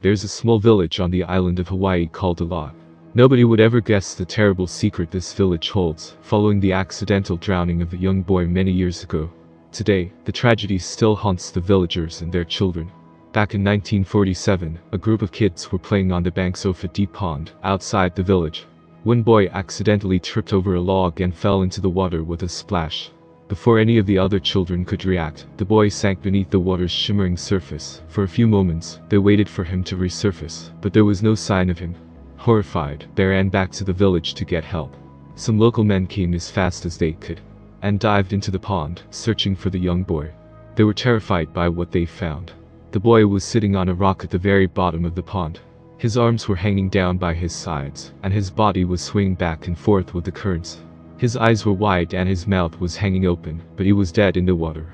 there's a small village on the island of Hawaii called Ala. Nobody would ever guess the terrible secret this village holds, following the accidental drowning of a young boy many years ago. Today, the tragedy still haunts the villagers and their children. Back in 1947, a group of kids were playing on the banks of a deep pond outside the village. One boy accidentally tripped over a log and fell into the water with a splash. Before any of the other children could react, the boy sank beneath the water's shimmering surface. For a few moments, they waited for him to resurface, but there was no sign of him. Horrified, they ran back to the village to get help. Some local men came as fast as they could and dived into the pond, searching for the young boy. They were terrified by what they found. The boy was sitting on a rock at the very bottom of the pond. His arms were hanging down by his sides, and his body was swinging back and forth with the currents. His eyes were wide and his mouth was hanging open, but he was dead in the water.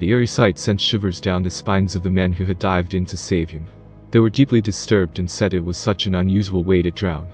The eerie sight sent shivers down the spines of the men who had dived in to save him. They were deeply disturbed and said it was such an unusual way to drown.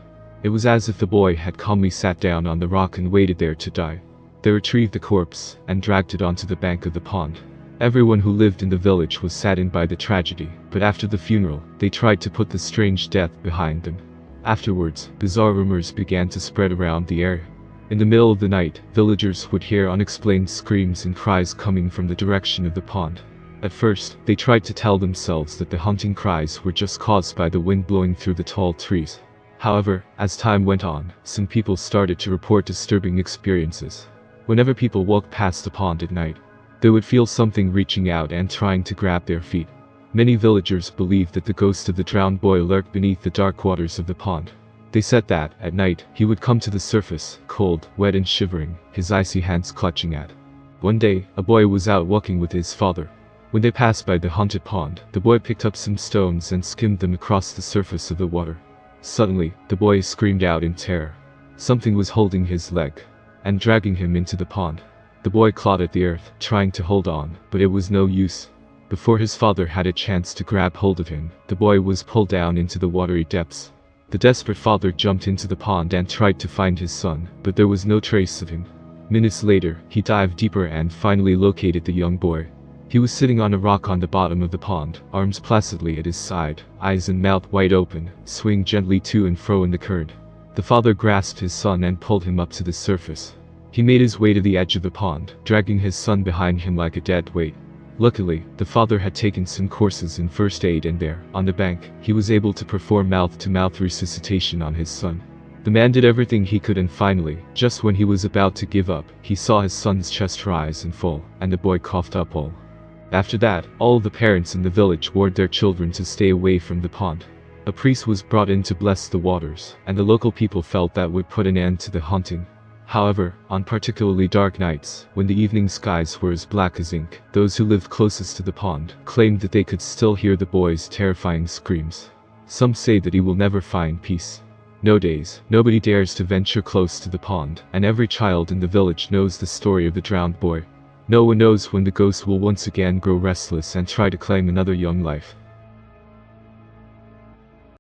It was as if the boy had calmly sat down on the rock and waited there to die. They retrieved the corpse and dragged it onto the bank of the pond. Everyone who lived in the village was saddened by the tragedy, but after the funeral, they tried to put the strange death behind them. Afterwards, bizarre rumors began to spread around the area. In the middle of the night, villagers would hear unexplained screams and cries coming from the direction of the pond. At first, they tried to tell themselves that the haunting cries were just caused by the wind blowing through the tall trees. However, as time went on, some people started to report disturbing experiences. Whenever people walked past the pond at night, they would feel something reaching out and trying to grab their feet. Many villagers believed that the ghost of the drowned boy lurked beneath the dark waters of the pond. They said that, at night, he would come to the surface, cold, wet and shivering, his icy hands clutching at. One day, a boy was out walking with his father. When they passed by the haunted pond, the boy picked up some stones and skimmed them across the surface of the water. Suddenly, the boy screamed out in terror. Something was holding his leg and dragging him into the pond. The boy clawed at the earth, trying to hold on, but it was no use. Before his father had a chance to grab hold of him, the boy was pulled down into the watery depths. The desperate father jumped into the pond and tried to find his son, but there was no trace of him. Minutes later, he dived deeper and finally located the young boy. He was sitting on a rock on the bottom of the pond, arms placidly at his side, eyes and mouth wide open, swinging gently to and fro in the current. The father grasped his son and pulled him up to the surface. He made his way to the edge of the pond, dragging his son behind him like a dead weight. Luckily, the father had taken some courses in first aid and there, on the bank, he was able to perform mouth-to-mouth resuscitation on his son. The man did everything he could and finally, just when he was about to give up, he saw his son's chest rise and fall, and the boy coughed up all. After that, all the parents in the village warned their children to stay away from the pond. A priest was brought in to bless the waters, and the local people felt that would put an end to the haunting. However, on particularly dark nights, when the evening skies were as black as ink, those who lived closest to the pond claimed that they could still hear the boy's terrifying screams. Some say that he will never find peace. Nowadays, nobody dares to venture close to the pond, and every child in the village knows the story of the drowned boy. No one knows when the ghost will once again grow restless and try to claim another young life.